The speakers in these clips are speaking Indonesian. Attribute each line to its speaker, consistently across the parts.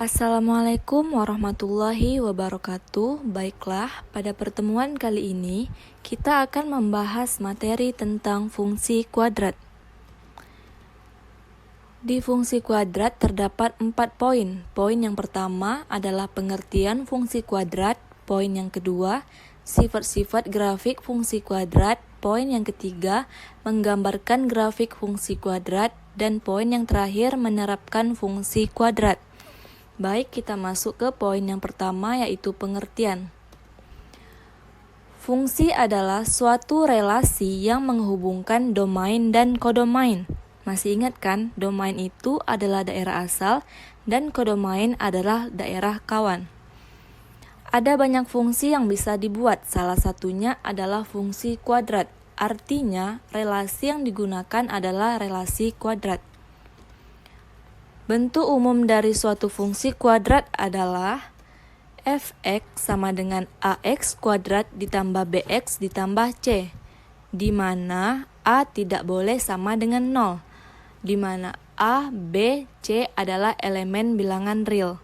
Speaker 1: Assalamualaikum warahmatullahi wabarakatuh. Baiklah, pada pertemuan kali ini kita akan membahas materi tentang fungsi kuadrat. Di fungsi kuadrat terdapat 4 poin. Poin yang pertama adalah pengertian fungsi kuadrat. Poin yang kedua, sifat-sifat grafik fungsi kuadrat. Poin yang ketiga, menggambarkan grafik fungsi kuadrat. Dan poin yang terakhir, menerapkan fungsi kuadrat. Baik, kita masuk ke poin yang pertama, yaitu pengertian. Fungsi adalah suatu relasi yang menghubungkan domain dan kodomain. Masih ingat kan, domain itu adalah daerah asal dan kodomain adalah daerah kawan. Ada banyak fungsi yang bisa dibuat, salah satunya adalah fungsi kuadrat. Artinya, relasi yang digunakan adalah relasi kuadrat. Bentuk umum dari suatu fungsi kuadrat adalah fx sama dengan ax kuadrat ditambah bx ditambah c, di mana a tidak boleh sama dengan 0, di mana a, b, c adalah elemen bilangan real.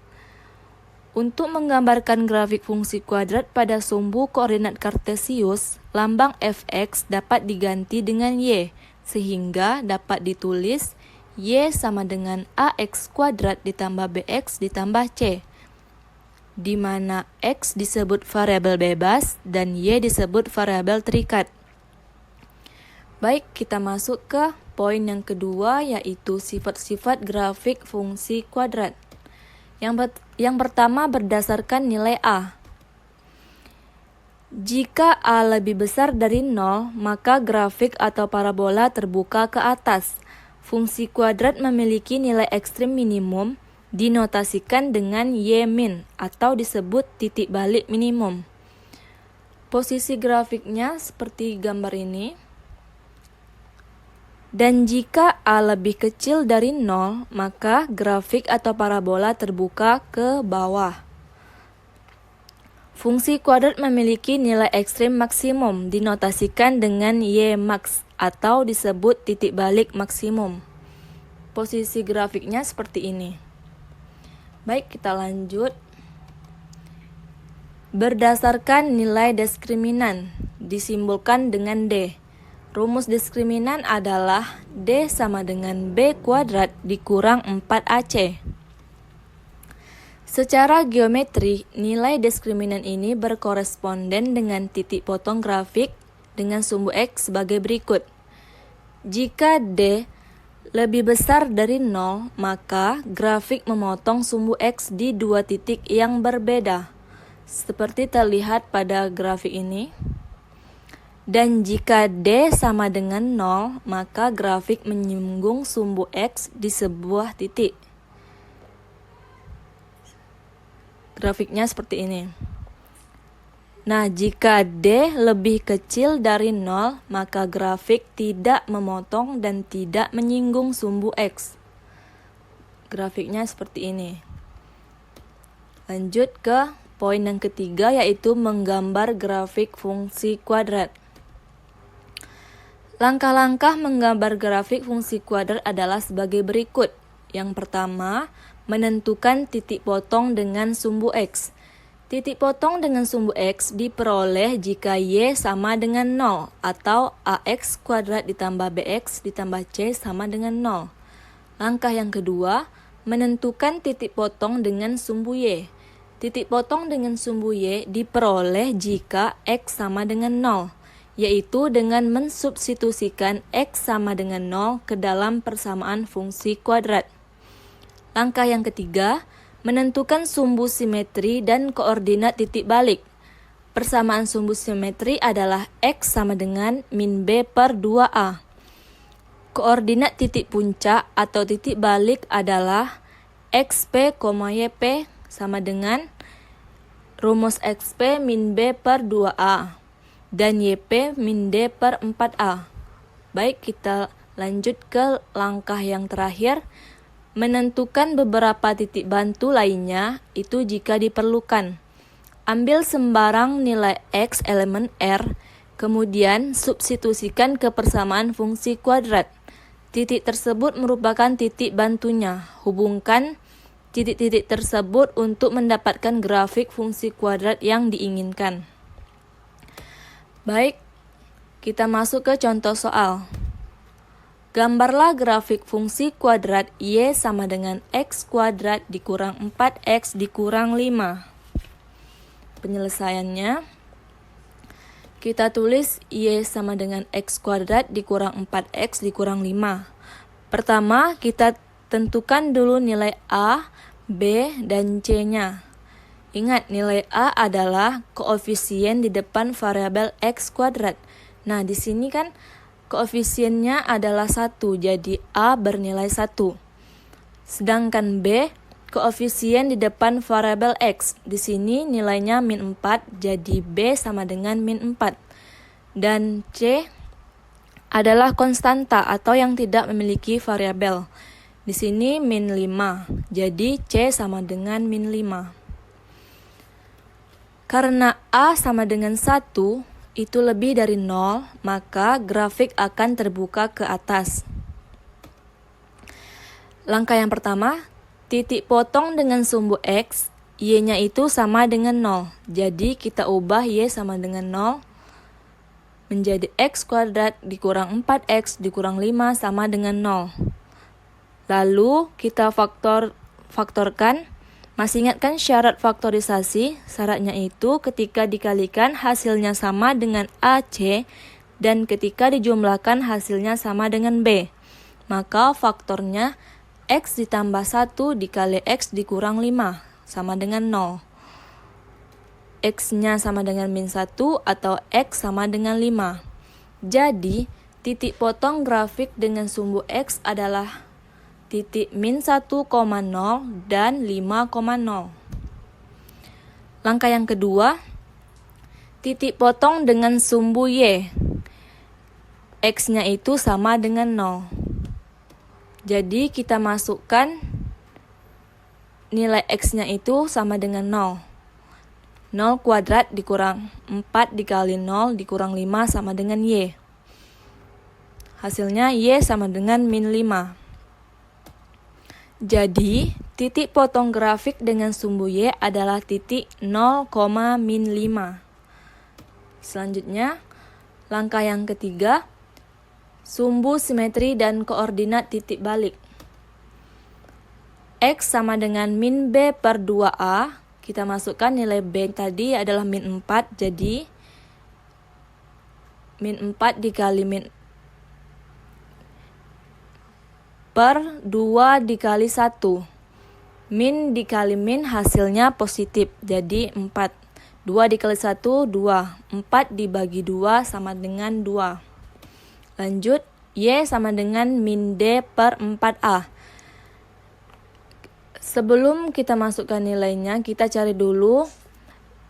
Speaker 1: Untuk menggambarkan grafik fungsi kuadrat pada sumbu koordinat kartesius, lambang fx dapat diganti dengan y, sehingga dapat ditulis y sama dengan ax kuadrat ditambah bx ditambah c, di mana x disebut variabel bebas dan y disebut variabel terikat. Baik, kita masuk ke poin yang kedua, yaitu sifat-sifat grafik fungsi kuadrat. Yang pertama berdasarkan nilai a. Jika a lebih besar dari 0, maka grafik atau parabola terbuka ke atas. Fungsi kuadrat memiliki nilai ekstrim minimum, dinotasikan dengan y min atau disebut titik balik minimum. Posisi grafiknya seperti gambar ini. Dan jika a lebih kecil dari 0, maka grafik atau parabola terbuka ke bawah. Fungsi kuadrat memiliki nilai ekstrim maksimum, dinotasikan dengan y max atau disebut titik balik maksimum. Posisi grafiknya seperti ini. Baik, kita lanjut. Berdasarkan nilai diskriminan, disimbolkan dengan D. Rumus diskriminan adalah D sama dengan B kuadrat dikurang 4AC. Secara geometri, nilai diskriminan ini berkoresponden dengan titik potong grafik dengan sumbu X sebagai berikut. Jika D lebih besar dari 0, maka grafik memotong sumbu X di dua titik yang berbeda, seperti terlihat pada grafik ini. Dan jika D sama dengan 0, maka grafik menyinggung sumbu X di sebuah titik. Grafiknya seperti ini. Nah, jika D lebih kecil dari 0, maka grafik tidak memotong dan tidak menyinggung sumbu X. Grafiknya seperti ini. Lanjut ke poin yang ketiga, yaitu menggambar grafik fungsi kuadrat. Langkah-langkah menggambar grafik fungsi kuadrat adalah sebagai berikut. Yang pertama, menentukan titik potong dengan sumbu X. Titik potong dengan sumbu X diperoleh jika Y sama dengan 0 atau AX kuadrat ditambah BX ditambah C sama dengan 0. Langkah yang kedua, menentukan titik potong dengan sumbu Y. Titik potong dengan sumbu Y diperoleh jika X sama dengan 0, yaitu dengan mensubstitusikan X sama dengan 0 ke dalam persamaan fungsi kuadrat. Langkah yang ketiga, menentukan sumbu simetri dan koordinat titik balik. Persamaan sumbu simetri adalah X sama dengan min B per 2A. Koordinat titik puncak atau titik balik adalah XP, YP sama dengan rumus XP min B per 2A dan YP min D per 4A. Baik, kita lanjut ke langkah yang terakhir. Menentukan beberapa titik bantu lainnya itu jika diperlukan. Ambil sembarang nilai X elemen R, kemudian substitusikan ke persamaan fungsi kuadrat. Titik tersebut merupakan titik bantunya. Hubungkan titik-titik tersebut untuk mendapatkan grafik fungsi kuadrat yang diinginkan. Baik, kita masuk ke contoh soal. Gambarlah grafik fungsi kuadrat Y sama dengan X kuadrat dikurang 4X dikurang 5. Penyelesaiannya, kita tulis Y sama dengan X kuadrat dikurang 4X dikurang 5. Pertama, kita tentukan dulu nilai A, B, dan C-nya. Ingat, nilai A adalah koefisien di depan variabel X kuadrat. Nah, di sini kan koefisiennya adalah 1, jadi A bernilai 1. Sedangkan B, koefisien di depan variabel X. Di sini nilainya min 4, jadi B sama dengan min 4. Dan C adalah konstanta atau yang tidak memiliki variabel. Di sini min 5, jadi C sama dengan min 5. Karena A sama dengan 1, itu lebih dari 0, maka grafik akan terbuka ke atas. Langkah yang pertama, titik potong dengan sumbu X, Y-nya itu sama dengan 0. Jadi kita ubah Y sama dengan 0 menjadi X kuadrat dikurang 4X dikurang 5 sama dengan 0. Lalu kita faktorkan. Masih ingat kan syarat faktorisasi? Syaratnya itu ketika dikalikan hasilnya sama dengan AC dan ketika dijumlahkan hasilnya sama dengan B. Maka faktornya X ditambah 1 dikali X dikurang 5 sama dengan 0. X-nya sama dengan min 1 atau X sama dengan 5. Jadi, titik potong grafik dengan sumbu X adalah titik min 1,0 dan 5,0. Langkah yang kedua, titik potong dengan sumbu Y. X-nya itu sama dengan 0. Jadi kita masukkan nilai X-nya itu sama dengan 0. 0 kuadrat dikurang 4 dikali 0 dikurang 5 sama dengan Y. Hasilnya Y sama dengan min 5. Jadi, titik potong grafik dengan sumbu Y adalah titik 0, min 5. Selanjutnya, langkah yang ketiga, sumbu simetri dan koordinat titik balik. X sama dengan min B per 2A. Kita masukkan nilai B tadi adalah min 4, jadi min 4 dikali min per 2 dikali 1. Min dikali min hasilnya positif, jadi 4. 2 dikali 1, 2. 4 dibagi 2 sama dengan 2. Lanjut, Y sama dengan min D per 4A. Sebelum kita masukkan nilainya, kita cari dulu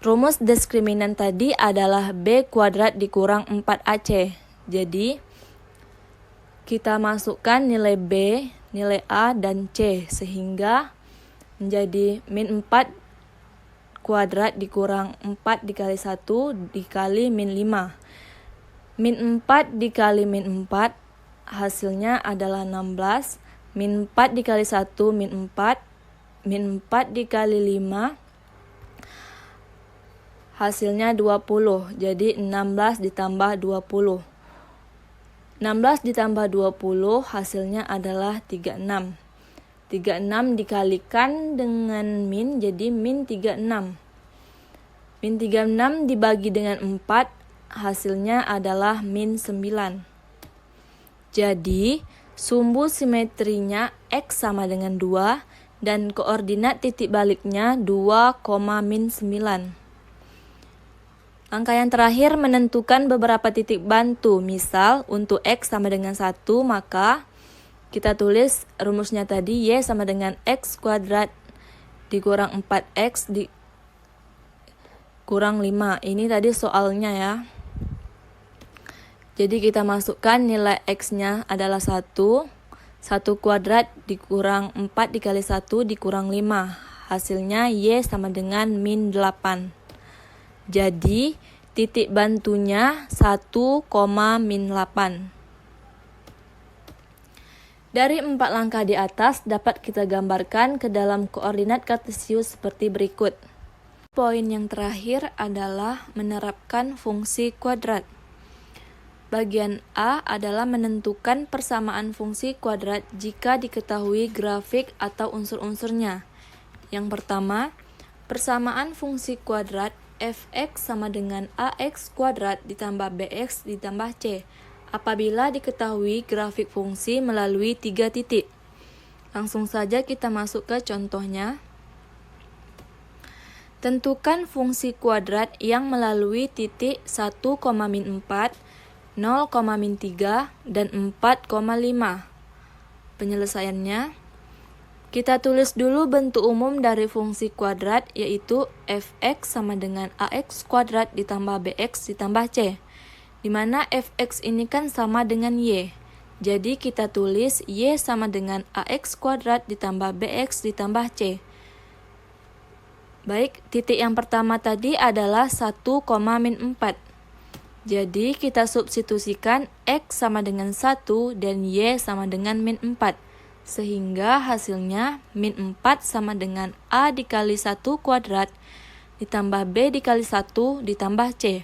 Speaker 1: rumus diskriminan tadi adalah B kuadrat dikurang 4AC. Jadi, kita masukkan nilai B, nilai A, dan C, sehingga menjadi min 4 kuadrat dikurang 4 dikali 1 dikali min 5. Min 4 dikali min 4, hasilnya adalah 16. Min 4 dikali 1, min 4. Min 4 dikali 5, hasilnya 20. Jadi 16 ditambah 20. 16 ditambah 20 hasilnya adalah 36. 36 dikalikan dengan min, jadi min 36. Min 36 dibagi dengan 4, hasilnya adalah min 9. Jadi, sumbu simetrinya X sama dengan 2, dan koordinat titik baliknya 2, min 9. Langkah yang terakhir menentukan beberapa titik bantu. Misal, untuk X sama dengan 1, maka kita tulis rumusnya tadi Y sama dengan X kuadrat dikurang 4X dikurang 5. Ini tadi soalnya ya. Jadi kita masukkan nilai X-nya adalah 1. 1 kuadrat dikurang 4 dikali 1 dikurang 5. Hasilnya Y sama dengan min 8. Jadi, titik bantunya 1, min 8. Dari 4 langkah di atas dapat kita gambarkan ke dalam koordinat kartesius seperti berikut. Poin yang terakhir adalah menerapkan fungsi kuadrat. Bagian A adalah menentukan persamaan fungsi kuadrat jika diketahui grafik atau unsur-unsurnya. Yang pertama, persamaan fungsi kuadrat fx sama dengan ax kuadrat ditambah bx ditambah c apabila diketahui grafik fungsi melalui 3 titik. Langsung saja kita masuk ke contohnya. Tentukan fungsi kuadrat yang melalui titik 1, min 4, 0, min 3, dan 4,5. Penyelesaiannya, kita tulis dulu bentuk umum dari fungsi kuadrat, yaitu fx sama dengan ax kuadrat ditambah bx ditambah c, di mana fx ini kan sama dengan y. Jadi kita tulis y sama dengan ax kuadrat ditambah bx ditambah c. Baik, titik yang pertama tadi adalah 1, min 4. Jadi kita substitusikan x sama dengan 1 dan y sama dengan min 4. Sehingga hasilnya min 4 sama dengan a dikali 1 kuadrat ditambah b dikali 1 ditambah c.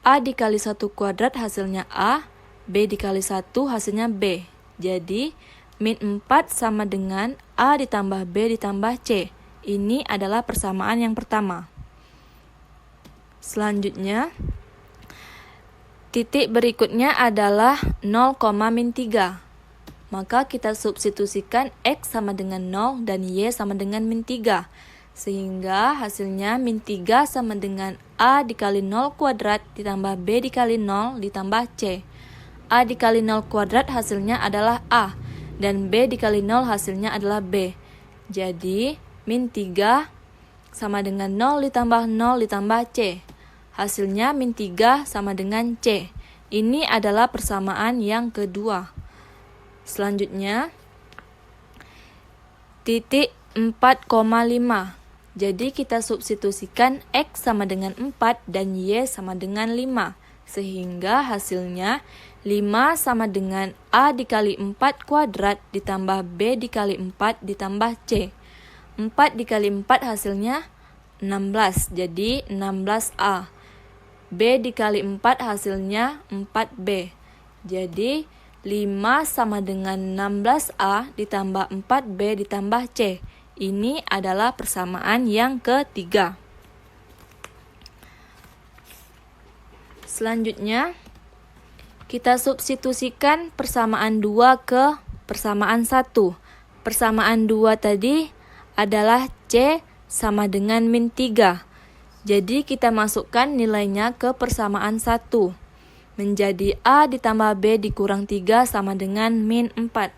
Speaker 1: A dikali 1 kuadrat hasilnya A, B dikali 1 hasilnya B. Jadi, min 4 sama dengan A ditambah B ditambah C. Ini adalah persamaan yang pertama. Selanjutnya, titik berikutnya adalah 0, min 3. Maka kita substitusikan X sama dengan 0 dan Y sama dengan min 3. Sehingga hasilnya min 3 sama dengan A dikali 0 kuadrat ditambah B dikali 0 ditambah C. A dikali 0 kuadrat hasilnya adalah A, dan B dikali 0 hasilnya adalah B. Jadi, min 3 sama dengan 0 ditambah 0 ditambah C. Hasilnya min 3 sama dengan C. Ini adalah persamaan yang kedua. Selanjutnya, titik 4,5. Jadi kita substitusikan X sama dengan 4 dan Y sama dengan 5. Sehingga hasilnya 5 sama dengan A dikali 4 kuadrat ditambah B dikali 4 ditambah C. 4 dikali 4 hasilnya 16. Jadi 16A. B dikali 4 hasilnya 4B. Jadi 5 sama dengan 16A ditambah 4B ditambah C. Ini adalah persamaan yang ketiga. Selanjutnya, kita substitusikan persamaan 2 ke persamaan 1. Persamaan 2 tadi adalah C sama dengan min 3. Jadi kita masukkan nilainya ke persamaan 1. Menjadi A ditambah B dikurang 3 sama dengan min 4.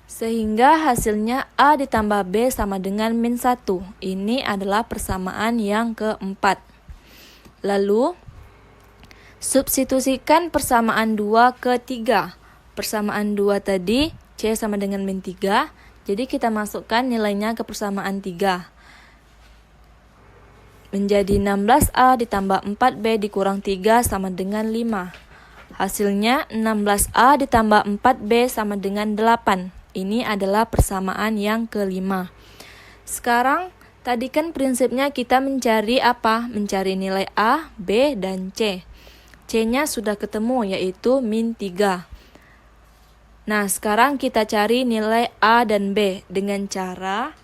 Speaker 1: Sehingga hasilnya A ditambah B sama dengan min 1. Ini adalah persamaan yang keempat. Lalu, substitusikan persamaan 2 ke 3. Persamaan 2 tadi, C sama dengan min 3. Jadi kita masukkan nilainya ke persamaan 3. Menjadi 16A ditambah 4B dikurang 3 sama dengan 5. Hasilnya 16A ditambah 4B sama dengan 8. Ini adalah persamaan yang kelima. Sekarang, tadi kan prinsipnya kita mencari apa? Mencari nilai A, B, dan C. C-nya sudah ketemu, yaitu min 3. Nah, sekarang kita cari nilai A dan B dengan cara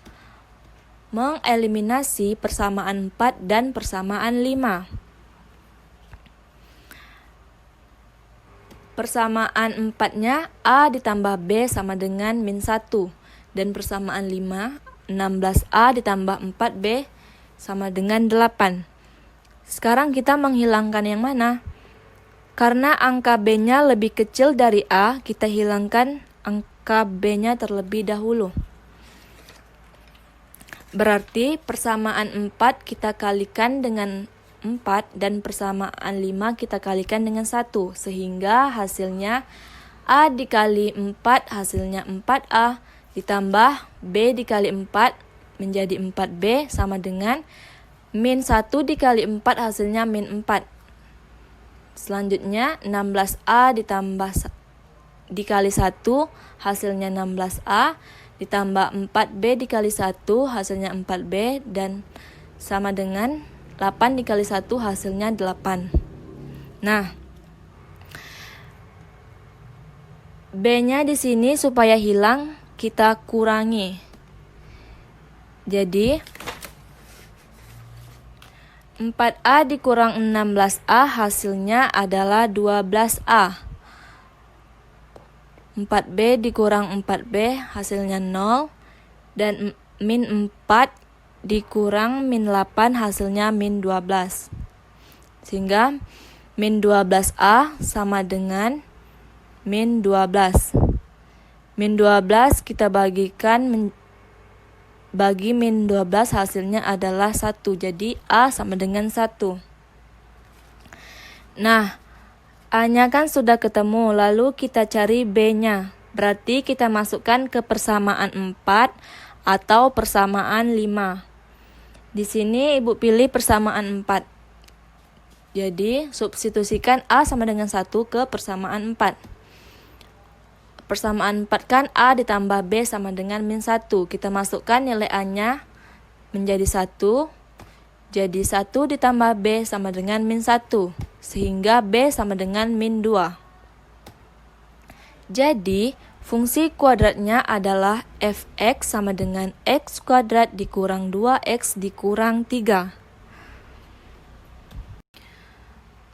Speaker 1: mengeliminasi persamaan 4 dan persamaan 5. Persamaan 4-nya A ditambah B sama dengan min 1. Dan persamaan 5, 16A ditambah 4B sama dengan 8. Sekarang kita menghilangkan yang mana? Karena angka B-nya lebih kecil dari A, kita hilangkan angka B-nya terlebih dahulu. Berarti persamaan 4 kita kalikan dengan 4 dan persamaan 5 kita kalikan dengan 1. Sehingga hasilnya A dikali 4 hasilnya 4A ditambah B dikali 4 menjadi 4B sama dengan min 1 dikali 4 hasilnya min 4. Selanjutnya 16A ditambah dikali 1 hasilnya 16A, ditambah 4B dikali 1 hasilnya 4B, dan sama dengan 8 dikali 1 hasilnya 8. Nah, B-nya di sini supaya hilang kita kurangi. Jadi 4A dikurang 16A hasilnya adalah 12A. 4B dikurang 4B hasilnya 0. Dan min 4 dikurang min 8 hasilnya min 12. Sehingga min 12A sama dengan min 12. Min 12 kita bagikan bagi min 12 hasilnya adalah 1. Jadi A sama dengan 1. Nah, A-nya kan sudah ketemu, lalu kita cari B-nya. Berarti kita masukkan ke persamaan 4 atau persamaan 5. Di sini Ibu pilih persamaan 4. Jadi, substitusikan A sama dengan 1 ke persamaan 4. Persamaan 4 kan A ditambah B sama dengan min 1. Kita masukkan nilai A-nya menjadi 1. Jadi 1 ditambah B sama dengan min 1. Sehingga B sama dengan min 2. Jadi, fungsi kuadratnya adalah fx sama dengan x kuadrat dikurang 2x dikurang 3.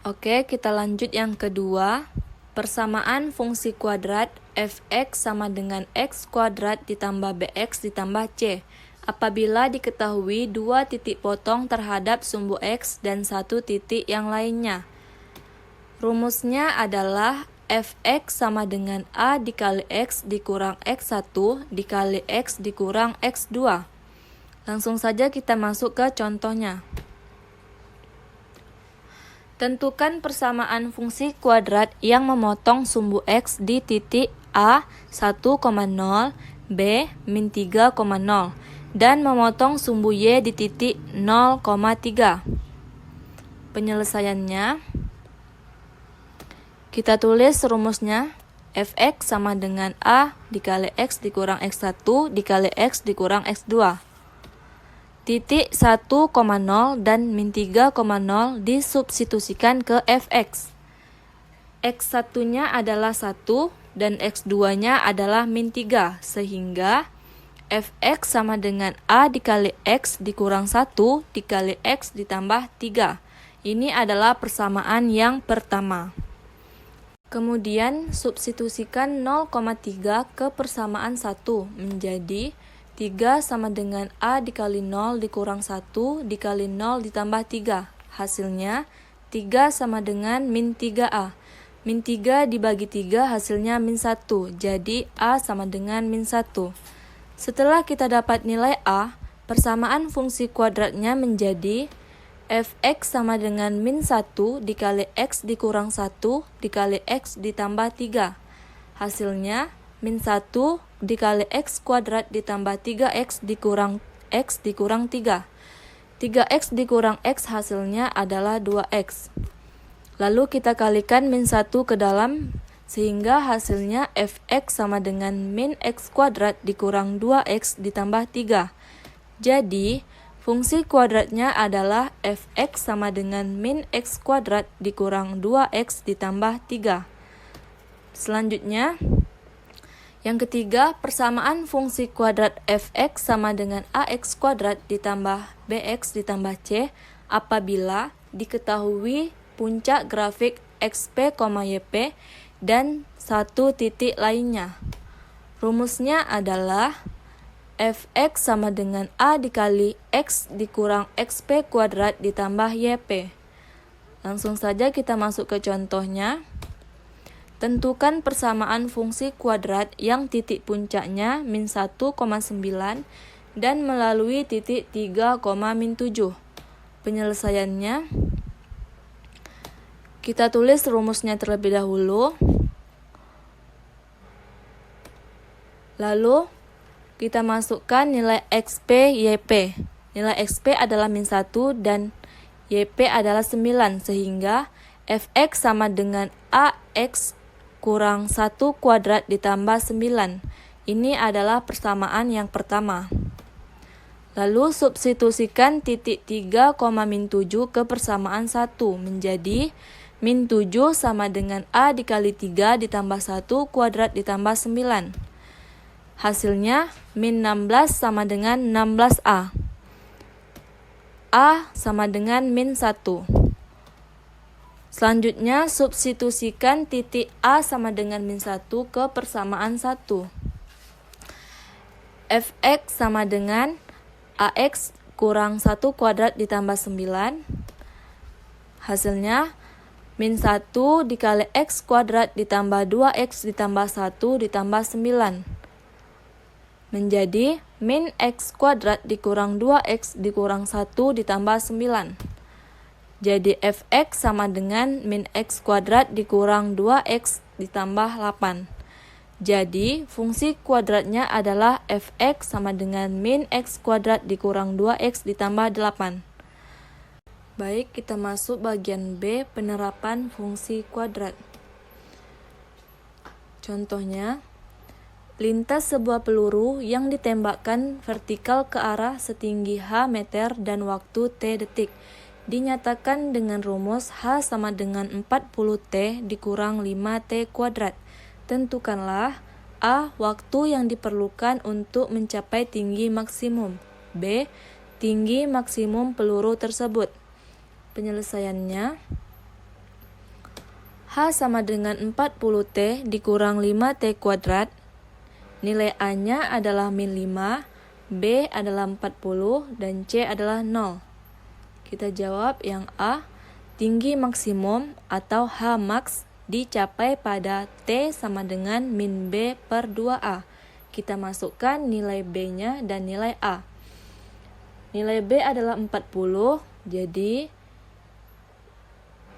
Speaker 1: Oke, kita lanjut yang kedua. Persamaan fungsi kuadrat fx sama dengan x kuadrat ditambah bx ditambah c apabila diketahui 2 titik potong terhadap sumbu x dan 1 titik yang lainnya. Rumusnya adalah fx sama dengan a dikali x dikurang x1 dikali x dikurang x2. Langsung saja kita masuk ke contohnya. Tentukan persamaan fungsi kuadrat yang memotong sumbu x di titik A 1,0, B min 3,0, dan memotong sumbu y di titik 0,3. Penyelesaiannya, kita tulis rumusnya fx sama dengan a dikali x dikurang x1 dikali x dikurang x2. Titik 1,0 dan min 3,0 disubstitusikan ke fx. X1-nya adalah 1 dan x2-nya adalah min 3, sehingga fx sama dengan a dikali x dikurang 1 dikali x ditambah 3. Ini adalah persamaan yang pertama. Kemudian substitusikan 0,3 ke persamaan 1 menjadi 3 sama dengan a dikali 0 dikurang 1 dikali 0 ditambah 3. Hasilnya 3 sama dengan min 3a. Min 3 dibagi 3 hasilnya min 1. Jadi a sama dengan min 1. Setelah kita dapat nilai a, persamaan fungsi kuadratnya menjadi fx sama dengan min 1 dikali x dikurang 1 dikali x ditambah 3. Hasilnya min 1 dikali x kuadrat ditambah 3x dikurang 3. 3x dikurang x hasilnya adalah 2x. Lalu kita kalikan min 1 ke dalam sehingga hasilnya fx sama dengan min x kuadrat dikurang 2x ditambah 3. Jadi, fungsi kuadratnya adalah fx sama dengan min x kuadrat dikurang 2x ditambah 3. Selanjutnya, yang ketiga, persamaan fungsi kuadrat fx sama dengan ax kuadrat ditambah bx ditambah c apabila diketahui puncak grafik xp, yp dan 1 titik lainnya. Rumusnya adalah fx sama dengan a dikali x dikurang xp kuadrat ditambah yp. Langsung saja kita masuk ke contohnya. Tentukan persamaan fungsi kuadrat yang titik puncaknya min 1,9 dan melalui titik 3, min 7. Penyelesaiannya, kita tulis rumusnya terlebih dahulu. Lalu, kita masukkan nilai xp, yp. Nilai xp adalah min 1 dan yp adalah 9, sehingga fx sama dengan ax kurang 1 kuadrat ditambah 9. Ini adalah persamaan yang pertama. Lalu substitusikan titik 3, min 7 ke persamaan 1 menjadi min 7 sama dengan A dikali 3 ditambah 1 kuadrat ditambah 9. Hasilnya min 16 sama dengan 16A. A sama dengan min 1. Selanjutnya, substitusikan titik A sama dengan min 1 ke persamaan 1. Fx sama dengan Ax kurang 1 kuadrat ditambah 9. Hasilnya, min 1 dikali X kuadrat ditambah 2X ditambah 1 ditambah 9. Menjadi min X kuadrat dikurang 2X dikurang 1 ditambah 9. Jadi Fx sama dengan min X kuadrat dikurang 2X ditambah 8. Jadi fungsi kuadratnya adalah Fx sama dengan min X kuadrat dikurang 2X ditambah 8. Baik, kita masuk bagian B, penerapan fungsi kuadrat. Contohnya, lintas sebuah peluru yang ditembakkan vertikal ke arah setinggi H meter dan waktu T detik. Dinyatakan dengan rumus H sama dengan 40T dikurang 5T kuadrat. Tentukanlah A. Waktu yang diperlukan untuk mencapai tinggi maksimum. B. Tinggi maksimum peluru tersebut. Penyelesaiannya, H sama dengan 40T dikurang 5T kuadrat. Nilai A-nya adalah min 5, B adalah 40, dan C adalah 0. Kita jawab yang A, tinggi maksimum atau H max dicapai pada T sama dengan min B per 2A. Kita masukkan nilai B-nya dan nilai A. Nilai B adalah 40, jadi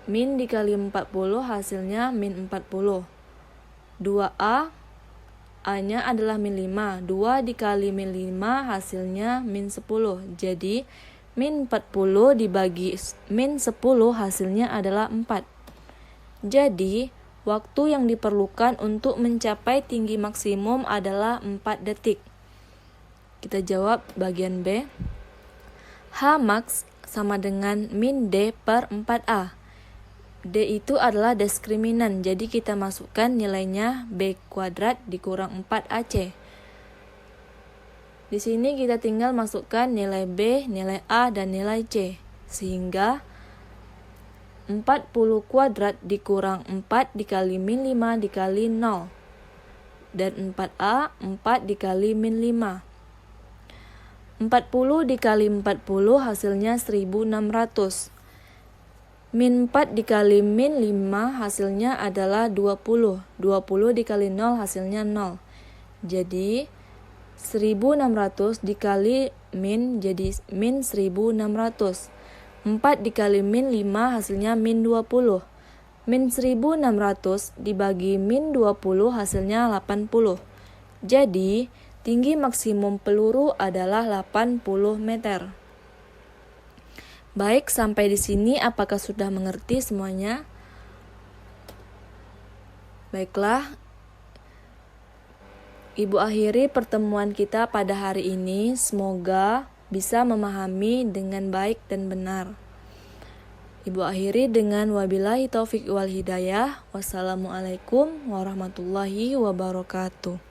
Speaker 1: min dikali 40 hasilnya min 40. 2A, A-nya adalah min 5. 2 dikali min 5 hasilnya min 10. Jadi min 40 dibagi min 10 hasilnya adalah 4. Jadi, waktu yang diperlukan untuk mencapai tinggi maksimum adalah 4 detik. Kita jawab bagian B. H max sama dengan min D per 4A. D itu adalah diskriminan, jadi kita masukkan nilainya B kuadrat dikurang 4AC. Di sini kita tinggal masukkan nilai B, nilai A, dan nilai C. Sehingga 40 kuadrat dikurang 4 dikali min 5 dikali 0. Dan 4A, 4 dikali min 5. 40 dikali 40 hasilnya 1600. Min 4 dikali min 5 hasilnya adalah 20. 20 dikali 0 hasilnya 0. Jadi 1600 dikali min jadi min 1600. 4 dikali min 5 hasilnya min 20. Min 1600 dibagi min 20 hasilnya 80. Jadi, tinggi maksimum peluru adalah 80 meter. Baik, sampai di sini apakah sudah mengerti semuanya? Baiklah, Ibu akhiri pertemuan kita pada hari ini. Semoga bisa memahami dengan baik dan benar. Ibu akhiri dengan wabillahi taufik wal hidayah. Wassalamualaikum warahmatullahi wabarakatuh.